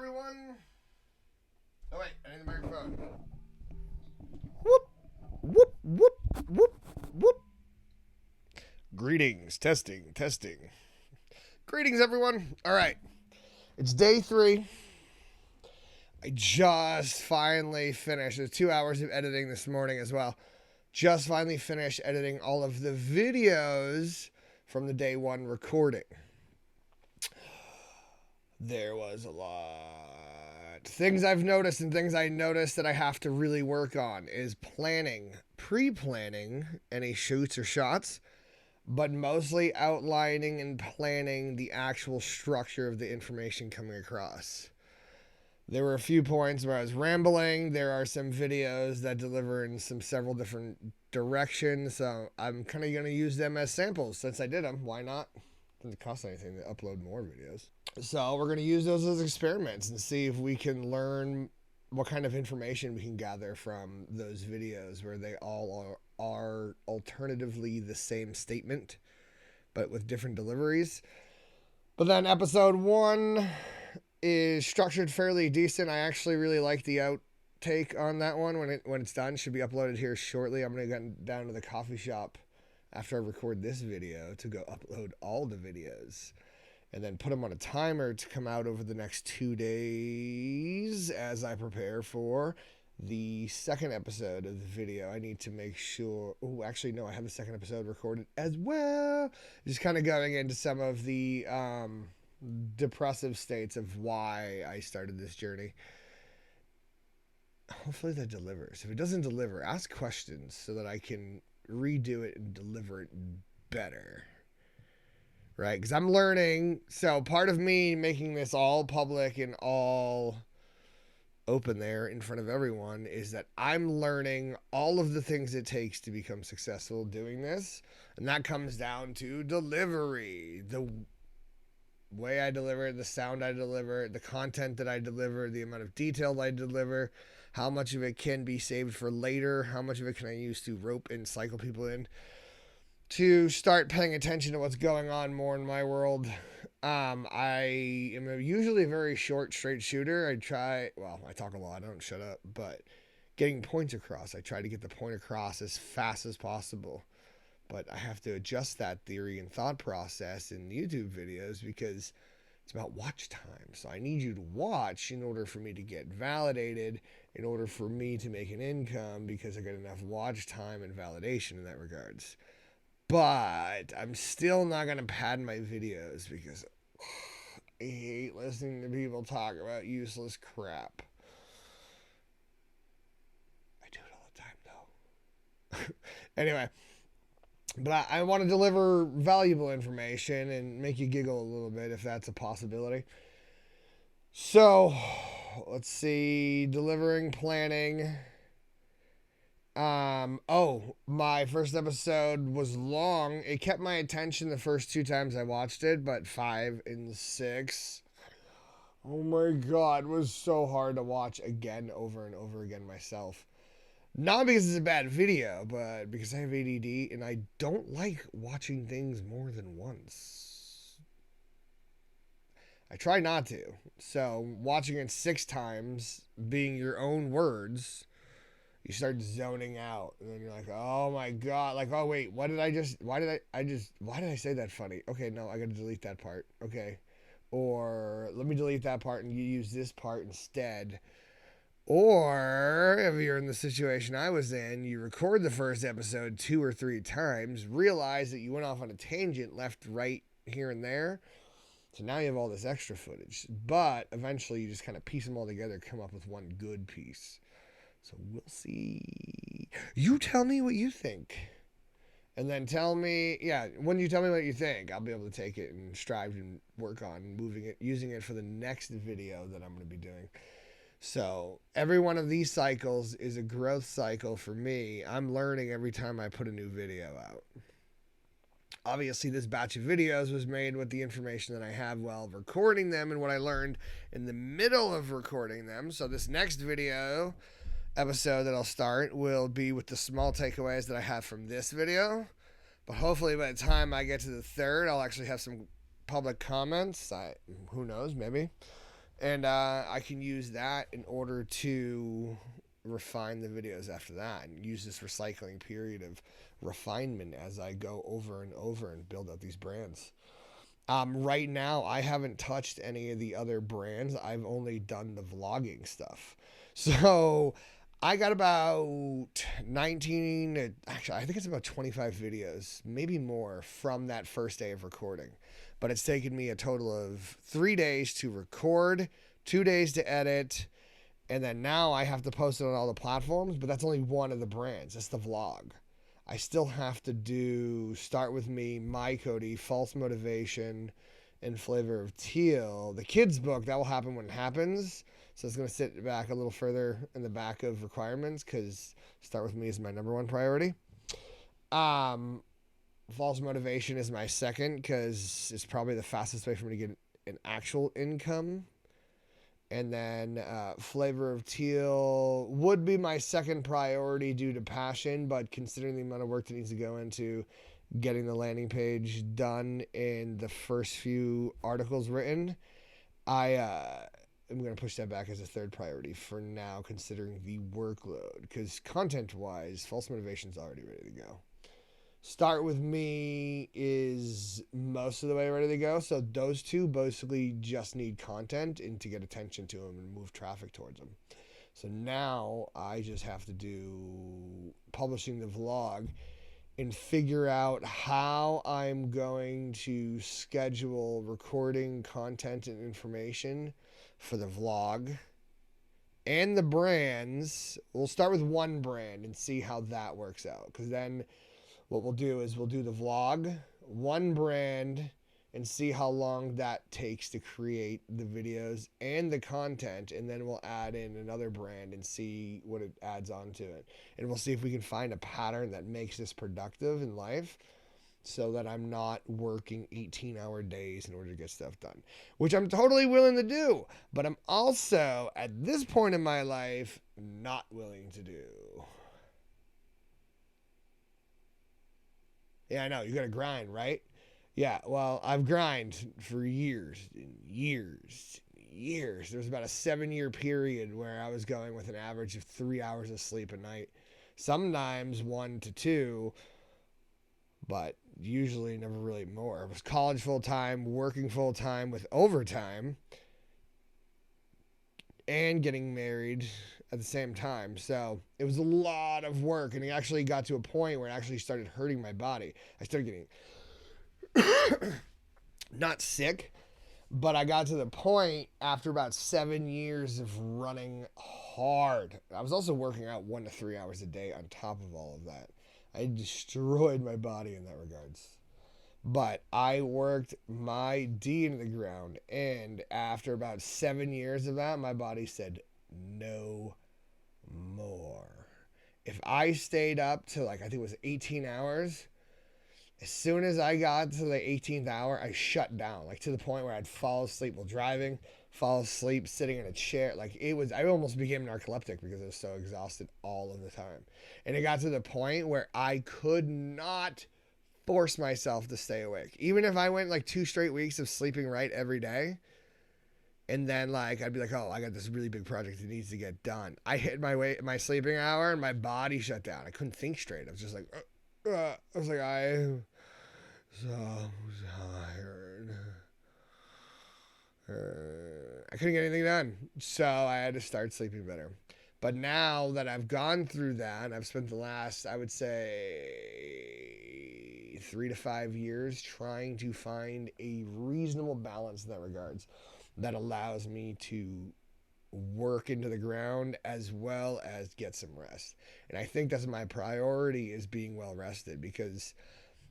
everyone. Oh wait, I need the microphone. Whoop, whoop, whoop, whoop, whoop. Greetings, testing. Greetings, everyone. All right, it's day 3. I just finally finished. There's 2 hours of editing this morning as well. Just finally finished editing all of the videos from the day 1 recording. There was a lot. Things I've noticed and things I noticed that I have to really work on is pre-planning any shoots or shots, but mostly outlining and planning the actual structure of the information coming across. There were a few points where I was rambling. There are some videos that deliver in several different directions, so I'm kind of going to use them as samples since I did them. Why not? Doesn't cost anything to upload more videos. So we're going to use those as experiments and see if we can learn what kind of information we can gather from those videos where they all are alternatively the same statement, but with different deliveries. But then episode 1 is structured fairly decent. I actually really like the outtake on that one when it's done. It should be uploaded here shortly. I'm going to get down to the coffee shop after I record this video to go upload all the videos and then put them on a timer to come out over the next 2 days as I prepare for the second episode of the video. I need to make sure... Oh, actually, no, I have the second episode recorded as well. Just kind of going into some of the depressive states of why I started this journey. Hopefully that delivers. If it doesn't deliver, ask questions so that I can redo it and deliver it better. Right? Because I'm learning. So part of me making this all public and all open there in front of everyone is that I'm learning all of the things it takes to become successful doing this. And that comes down to delivery. The way I deliver it, the sound I deliver, the content that I deliver, the amount of detail I deliver, how much of it can be saved for later, how much of it can I use to rope and cycle people in to start paying attention to what's going on more in my world. I am usually a very short, straight shooter. I talk a lot, I don't shut up, but getting points across, I try to get the point across as fast as possible. But I have to adjust that theory and thought process in YouTube videos because it's about watch time. So I need you to watch in order for me to get validated, in order for me to make an income, because I get enough watch time and validation in that regards. But I'm still not going to pad my videos because I hate listening to people talk about useless crap. I do it all the time, though. Anyway, but I want to deliver valuable information and make you giggle a little bit if that's a possibility. So, let's see. Delivering, planning. My first episode was long. It kept my attention the first 2 times I watched it, but 5 and 6, oh my god, it was so hard to watch again, over and over again myself. Not because it's a bad video, but because I have ADD and I don't like watching things more than once. I try not to. So watching it 6 times, being your own words, you start zoning out, and then you're like, oh my god, like, oh wait, why did I say that funny? Okay, no, I gotta delete that part. Okay. Or let me delete that part and you use this part instead. Or if you're in the situation I was in, you record the first episode 2 or 3 times, realize that you went off on a tangent, left, right, here and there. So now you have all this extra footage. But eventually you just kind of piece them all together, come up with one good piece. So we'll see. You tell me what you think. And then tell me, when you tell me what you think, I'll be able to take it and strive and work on moving it, using it for the next video that I'm going to be doing. So every one of these cycles is a growth cycle for me. I'm learning every time I put a new video out. Obviously, this batch of videos was made with the information that I have while recording them and what I learned in the middle of recording them. So this next video episode that I'll start will be with the small takeaways that I have from this video. But hopefully by the time I get to the third, I'll actually have some public comments. Who knows, maybe. And I can use that in order to refine the videos after that and use this recycling period of refinement as I go over and over and build out these brands. Right now, I haven't touched any of the other brands. I've only done the vlogging stuff. So I got about 19, actually, I think it's about 25 videos, maybe more, from that first day of recording. But it's taken me a total of 3 days to record, 2 days to edit, and then now I have to post it on all the platforms, but that's only one of the brands. That's the vlog. I still have to do Start With Me, My Cody, False Motivation, and Flavor of Teal. The kids book, that will happen when it happens. So it's going to sit back a little further in the back of requirements because Start With Me is my number one priority. False Motivation is my second because it's probably the fastest way for me to get an actual income. And then Flavor of Teal would be my second priority due to passion, but considering the amount of work that needs to go into getting the landing page done and the first few articles written, I am going to push that back as a third priority for now, considering the workload. Because content-wise, False Motivation is already ready to go. Start With Me is most of the way ready to go. So those two basically just need content and to get attention to them and move traffic towards them. So now I just have to do publishing the vlog and figure out how I'm going to schedule recording content and information for the vlog and the brands. We'll start with one brand and see how that works out. Because then what we'll do is we'll do the vlog, one brand, and see how long that takes to create the videos and the content, and then we'll add in another brand and see what it adds on to it. And we'll see if we can find a pattern that makes this productive in life so that I'm not working 18-hour days in order to get stuff done, which I'm totally willing to do, but I'm also, at this point in my life, not willing to do. Yeah, I know. You got to grind, right? Yeah, well, I've grinded for years and years and years. There was about a 7-year period where I was going with an average of 3 hours of sleep a night. Sometimes 1 to 2, but usually never really more. It was college full-time, working full-time with overtime, and getting married at the same time. So it was a lot of work, and it actually got to a point where it actually started hurting my body. I started getting not sick, but I got to the point after about 7 years of running hard. I was also working out 1 to 3 hours a day on top of all of that. I destroyed my body in that regards. But I worked my D into the ground, and after about 7 years of that, my body said no more. If I stayed up to I think it was 18 hours, as soon as I got to the 18th hour, I shut down, to the point where I'd fall asleep while driving, fall asleep sitting in a chair. I almost became narcoleptic because I was so exhausted all of the time. And it got to the point where I could not force myself to stay awake. Even if I went 2 straight weeks of sleeping right every day, and then I'd be like, oh, I got this really big project that needs to get done. I hit my sleeping hour and my body shut down. I couldn't think straight. I was just I was like, I'm so tired. I couldn't get anything done. So I had to start sleeping better. But now that I've gone through that, I've spent the last, I would say, 3 to 5 years trying to find a reasonable balance in that regards that allows me to work into the ground as well as get some rest. And I think that's my priority, is being well rested, because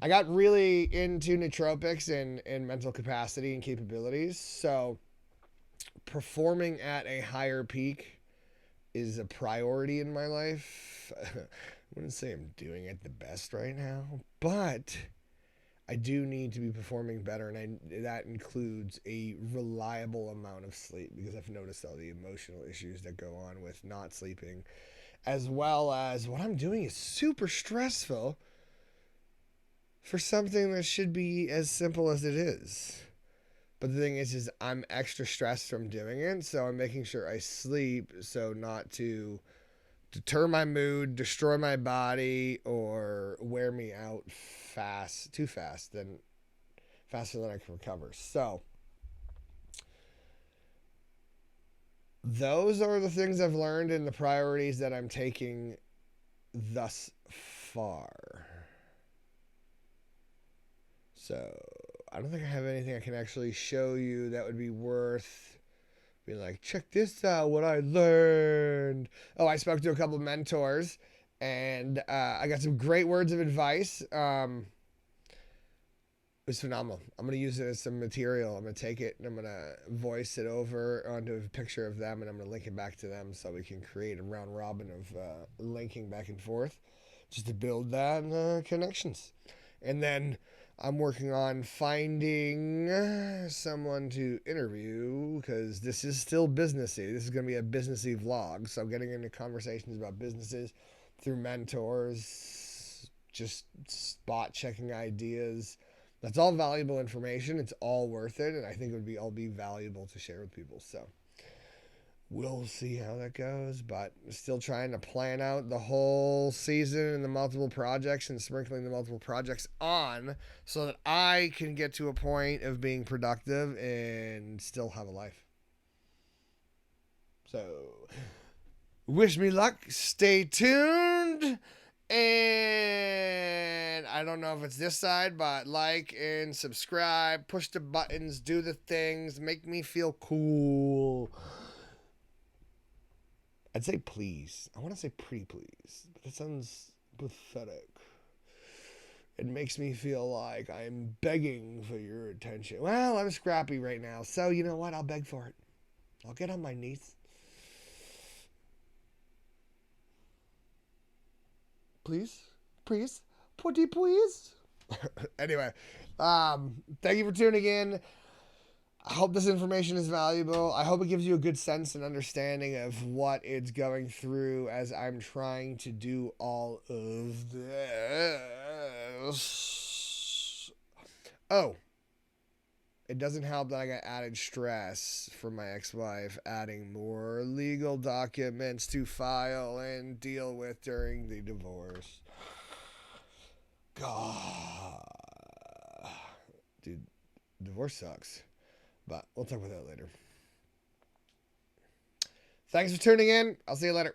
I got really into nootropics and mental capacity and capabilities. So performing at a higher peak is a priority in my life. I wouldn't say I'm doing it the best right now, but I do need to be performing better, and that includes a reliable amount of sleep, because I've noticed all the emotional issues that go on with not sleeping, as well as what I'm doing is super stressful for something that should be as simple as it is. But the thing is I'm extra stressed from doing it, so I'm making sure I sleep so not to deter my mood, destroy my body, or wear me out too fast, then faster than I can recover. So those are the things I've learned and the priorities that I'm taking thus far. So I don't think I have anything I can actually show you that would be worth being like, check this out, what I learned. Oh, I spoke to a couple of mentors and I got some great words of advice. It was phenomenal. I'm going to use it as some material. I'm going to take it and I'm going to voice it over onto a picture of them and I'm going to link it back to them so we can create a round robin of linking back and forth just to build that connections. And then I'm working on finding someone to interview because this is still businessy. This is going to be a businessy vlog. So getting into conversations about businesses through mentors, just spot checking ideas. That's all valuable information. It's all worth it, and I think it would be all be valuable to share with people. So we'll see how that goes, but still trying to plan out the whole season and the multiple projects and sprinkling the multiple projects on so that I can get to a point of being productive and still have a life. So wish me luck. Stay tuned. And I don't know if it's this side, but like and subscribe, push the buttons, do the things, make me feel cool. I'd say please. I want to say pretty please, but that sounds pathetic. It makes me feel like I'm begging for your attention. Well, I'm scrappy right now, so you know what? I'll beg for it. I'll get on my knees. Please, please, pretty please. Anyway, thank you for tuning in. I hope this information is valuable. I hope it gives you a good sense and understanding of what it's going through as I'm trying to do all of this. Oh, it doesn't help that I got added stress from my ex-wife adding more legal documents to file and deal with during the divorce. God. Dude, divorce sucks. But we'll talk about that later. Thanks for tuning in. I'll see you later.